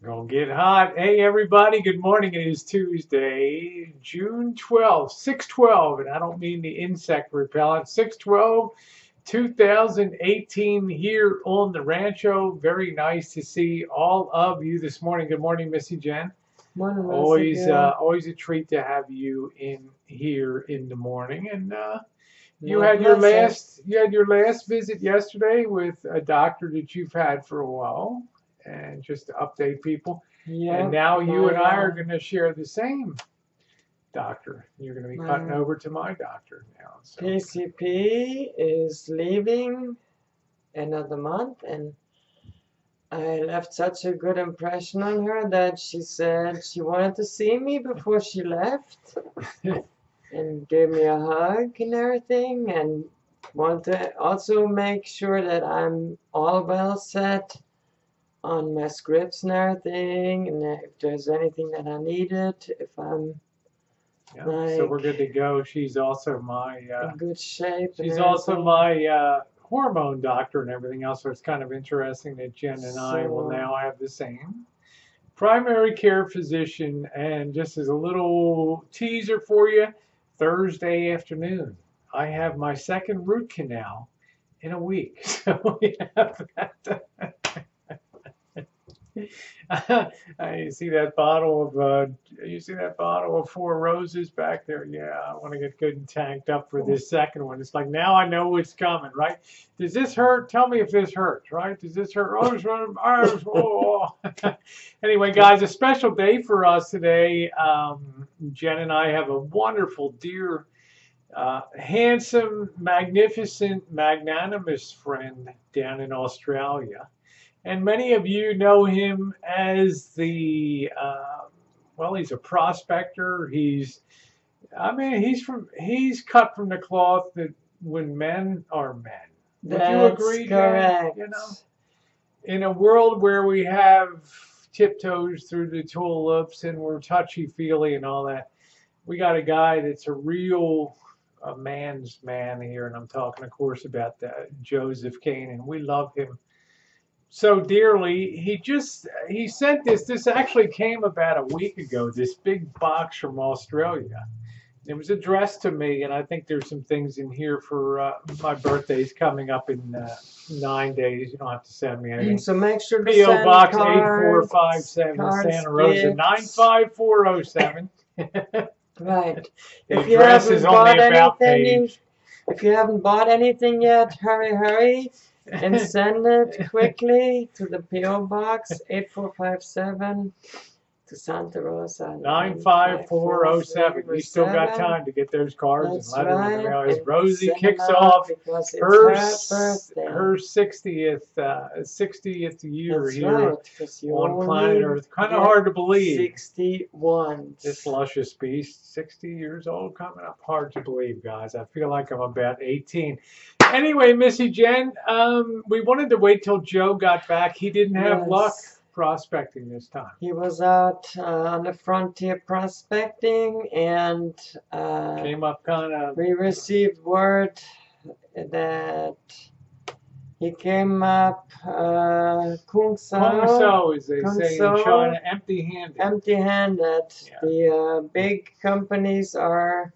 Gonna get hot. Hey, everybody, good morning. It is Tuesday, June 12th, 6/12, and I don't mean the insect repellent. 6/12, 2018 here on the Rancho. Very nice to see all of you this morning. Good morning, Missy Jen. Morning, Always, Messenger. always a treat to have you in here in the morning. And you My had your pleasure. last visit yesterday with a doctor that you've had for a while, and just to update people. And Yep, now you and my I are going to share the same doctor. You're going to be cutting my over to my doctor now. So PCP is leaving another month, and I left such a good impression on her that she said she wanted to see me before she left, and gave me a hug and everything, and wanted to also make sure that I'm all well set on my scripts and everything, and if there's anything that I needed, if I'm yeah, so we're like good to go. She's also my in good shape and she's also everything. my hormone doctor and everything else. So it's kind of interesting that Jen and I will So now have the same primary care physician. And just as a little teaser for you, Thursday afternoon, I have my second root canal in a week. So we have that. See that bottle of you see that bottle of Four Roses back there? Yeah, I want to get good and tanked up for this second one. It's like now I know what's coming, right? Does this hurt? Tell me if this hurts, right? Does this hurt? Oh. Anyway, guys, a special day for us today. Jen and I have a wonderful, dear, handsome, magnificent, magnanimous friend down in Australia. And many of you know him as well, he's a prospector. He's cut from the cloth that when men are men. Would you that's agree, Jen? correct. In a world where we have tiptoes through the tulips and we're touchy feely and all that, we got a guy that's a real a man's man here, and I'm talking, of course, about Joseph Kane, and we love him so dearly. He sent this. This actually came about a week ago. This big box from Australia. It was addressed to me, and I think there's some things in here for my birthday's coming up in 9 days. You don't have to send me anything. So make sure to P.O. send Box 8457, cards, Santa Rosa gifts. 95407. Right. The If you address is haven't on the bought about anything, page. if you haven't bought anything yet, hurry, hurry, and send it quickly to the PO Box 8457 to Santa Rosa 95407. You still got 95407. time to get those cards and That's letters in the right. mail. As And Rosie send them kicks out off because it's her her birthday. her 60th year That's here right, because you on planet only Earth. Kind of get hard to believe. 61. This luscious beast, 60 years old, coming up. Hard to believe, guys. I feel like I'm about 18. Anyway, Missy Jen, we wanted to wait till Joe got back. He didn't have luck Yes. prospecting this time. He was out on the frontier prospecting, and Came up kind of. we received word that he came up Kung Kung Sao, So, as they say in China, empty-handed. empty-handed. Yeah. The big companies are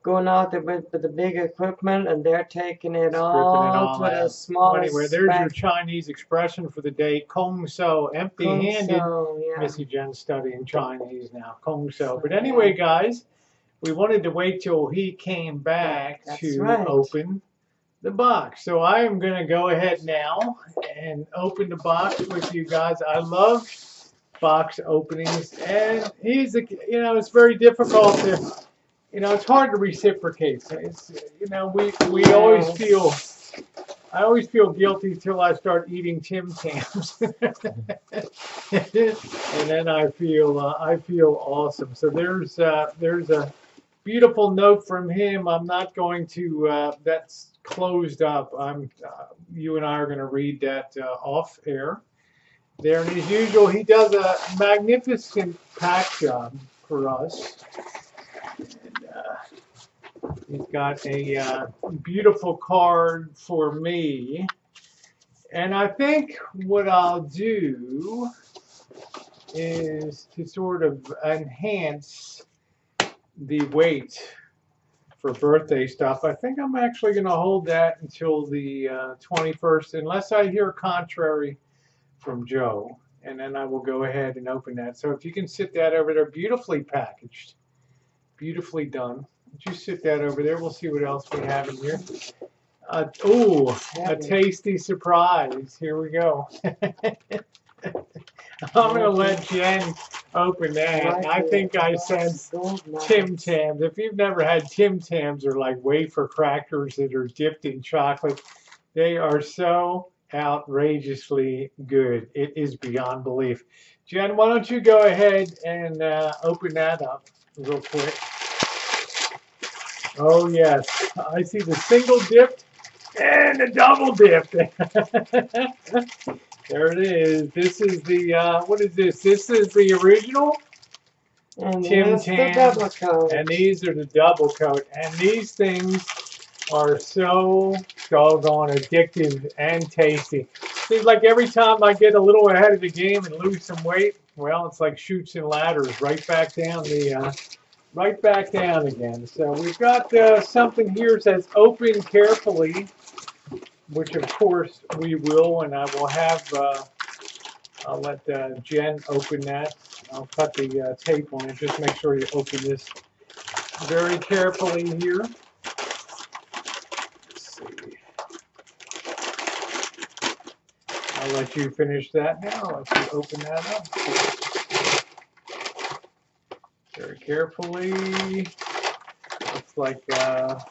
going out there with the big equipment, and they're taking it all to the out. smallest Anyway, there's your Chinese expression for the day, Kung So, Kung empty-handed. Sao, yeah. Missy Jen's studying Chinese now, Kung So. But anyway, guys, we wanted to wait till he came back to open the box. So I am going to go ahead now and open the box with you guys. I love box openings, and it's very difficult to, it's hard to reciprocate. It's, we always feel, I always feel guilty till I start eating Tim Tams, and then I feel awesome. So there's a beautiful note from him. I'm not going to. That's closed up. You and I are going to read that off air. There, and as usual, he does a magnificent pack job for us. And, he's got a beautiful card for me, And I think what I'll do is to sort of enhance the weight for birthday stuff. I think I'm actually going to hold that until the 21st, unless I hear contrary from Joe. And then I will go ahead and open that. So if you can sit that over there, beautifully packaged, beautifully done. Would you sit that over there? We'll see what else we have in here. Ooh, a tasty surprise. Here we go. I'm going to let Jen open that. I think I said Tim Tams. If you've never had Tim Tams, they're like wafer crackers that are dipped in chocolate. They are so outrageously good. It is beyond belief. Jen, why don't you go ahead and open that up real quick. Oh, yes. I see the single dip and the double dip. There it is. This is the, what is this? This is the original And Tim here's the double Tam. coat. And these are the double coat. And these things are so doggone addictive and tasty. Seems like every time I get a little ahead of the game and lose some weight, well, it's like chutes and ladders right back down right back down again. So we've got something here that says open carefully, which of course we will, and I will have, I'll let Jen open that. I'll cut the tape on it. Just make sure you open this very carefully here. Let's see. I'll let you finish that now. I'll let you open that up. Very carefully. Looks like a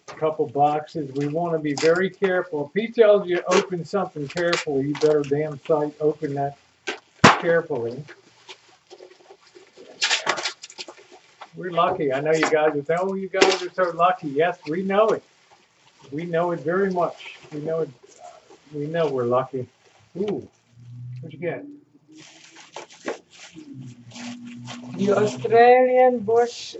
couple boxes. We want to be very careful. If he tells you to open something carefully, you better damn sight open that carefully. We're lucky. I know you guys are saying, oh, you guys are so lucky. Yes, we know it. We know it very much. We know it. We know we're lucky. Ooh, what'd you get? The Australian bush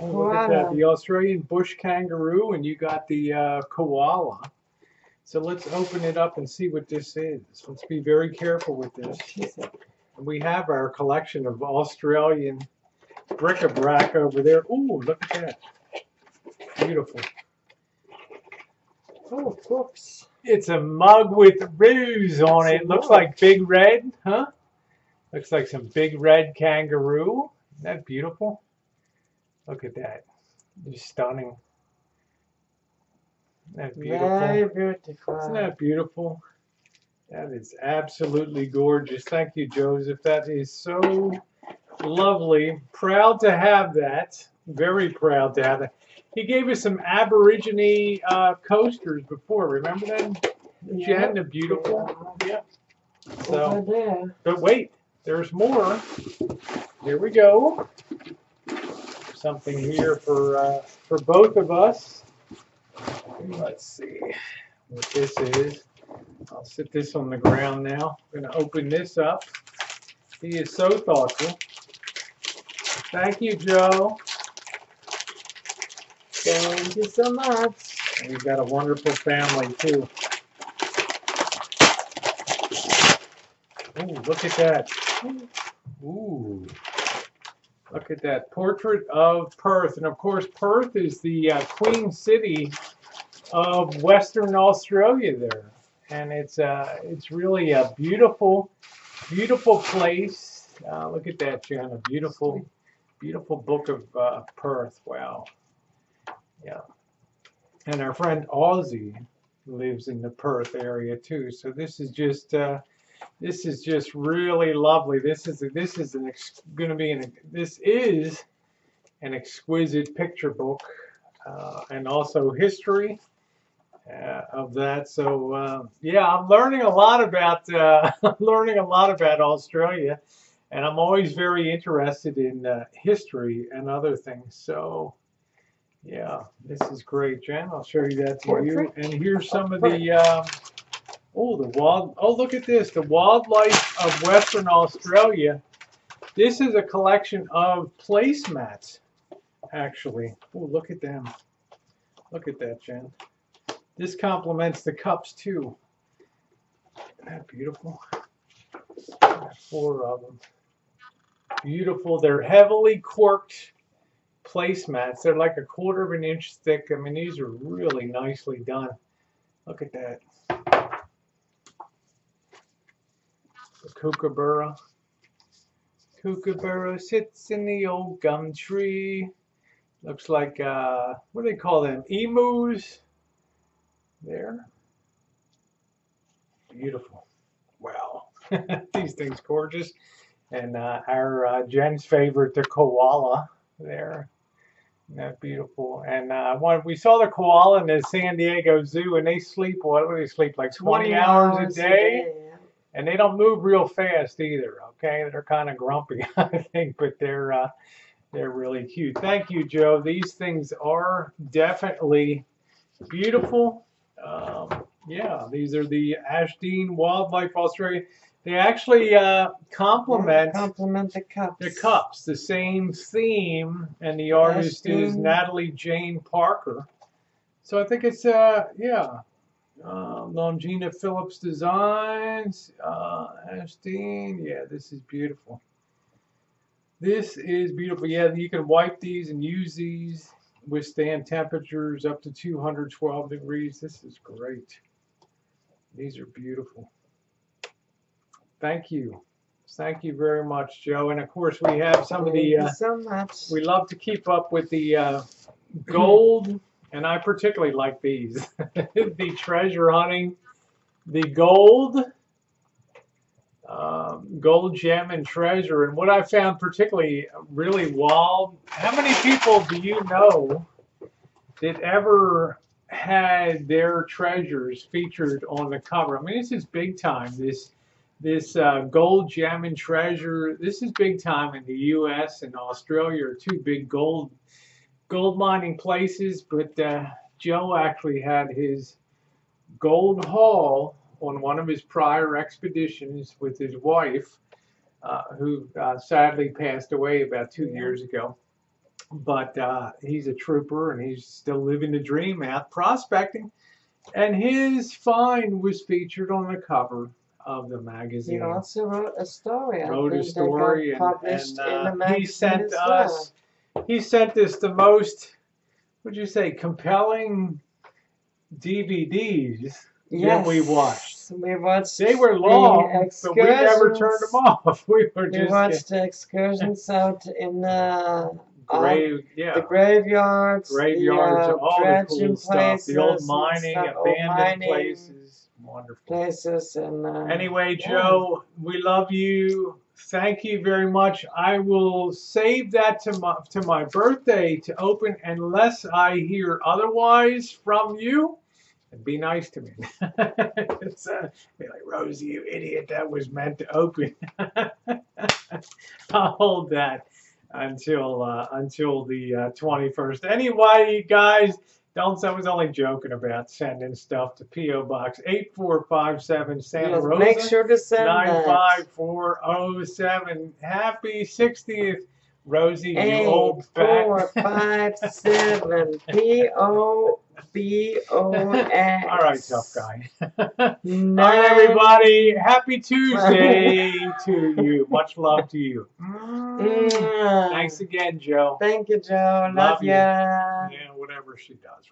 Oh, look at that. The Australian bush kangaroo, and you got the koala. So let's open it up and see what this is. Let's be very careful with this. And we have our collection of Australian bric-a-brac over there. Ooh, look at that. Beautiful. Oh, books. It's a mug with ruse on it. Looks like Big Red, huh? Looks like some Big Red kangaroo. Isn't that beautiful? Look at that. Just stunning. Isn't that beautiful? Very beautiful. Isn't that beautiful? That is absolutely gorgeous. Thank you, Joseph. That is so lovely. Proud to have that. Very proud to have that. He gave us some Aborigine coasters before. Remember that, Jen? The beautiful. Yeah. So, over there. but wait, there's more. Here we go. Something here for both of us. Let's see what this is. I'll sit this on the ground now. I'm going to open this up. He is so thoughtful. Thank you, Joe. Thank you so much. And we've got a wonderful family, too. Ooh, look at that. Ooh. Look at that. Portrait of Perth. And, of course, Perth is the Queen City of Western Australia there. And it's really a beautiful, beautiful place. Look at that, Jen. A beautiful, beautiful book of Perth. Wow. Yeah. And our friend Ozzy lives in the Perth area too. So this is just really lovely. This is an exquisite picture book and also history of that. So yeah, I'm learning a lot about Australia, and I'm always very interested in history and other things. So. Yeah, this is great, Jen. I'll show you that to you. And here's some of the, look at this, the wildlife of Western Australia. This is a collection of placemats, actually. Oh, look at them. Look at that, Jen. This complements the cups too. Isn't that beautiful? 4 of them. Beautiful. They're heavily corked placemats. They're like 1/4 of an inch thick. I mean, these are really nicely done. Look at that. The kookaburra. Kookaburra sits in the old gum tree. Looks like, what do they call them? Emus. There. Beautiful. Wow. These things gorgeous. And our Jen's favorite, the koala there. Isn't that beautiful? And we saw the koala in the San Diego Zoo, and they sleep, what do they sleep, like 20 hours a day? Yeah. And they don't move real fast either, okay? They're kind of grumpy, I think, but they're really cute. Thank you, Joe. These things are definitely beautiful. Yeah, these are the Ashdean Wildlife Australia. They actually complement the cups. the same theme, and the artist is Natalie Jane Parker. So I think it's yeah, Longina Phillips Designs, Ashdean. Yeah, this is beautiful. This is beautiful. Yeah, you can wipe these and use these. Withstand temperatures up to 212 degrees. This is great. These are beautiful. Thank you. Thank you very much, Joe. And of course, we have some of the. Thank you so much. We love to keep up with the gold, and I particularly like these. The treasure hunting, the gold, gold, gem, and treasure. And what I found particularly really wild. How many people do you know that ever had their treasures featured on the cover? I mean, this is big time. This gold, gem, and treasure. This is big time in the U.S. and Australia are 2 big gold mining places. But Joe actually had his gold haul on one of his prior expeditions with his wife, who sadly passed away about 2 years ago. But he's a trooper and he's still living the dream out prospecting. And his find was featured on the cover of the magazine. He also wrote a story. And published in the magazine he sent us. He sent us the most, would you say, compelling DVDs that we watched. We watched. They were long, but we never turned them off. We watched the excursions out in the the graveyards, all the cool stuff, the old mining, abandoned places, wonderful places. And anyway, Joe, we love you. Thank you very much. I will save that to my birthday to open unless I hear otherwise from you. And be nice to me. It's, be like, Rosie, you idiot, that was meant to open. I'll hold that until the 21st. Anyway, guys, I was only joking about sending stuff to P.O. Box 8457 Santa Rosa. Make sure to send 95407. Happy 60th, Rosie, you old fat. 8457 P.O. B-O-X. All right, tough guy. All right, everybody. Happy Tuesday to you. Much love to you. Thanks again, Joe. Thank you, Joe. Love ya. Yeah, whatever she does.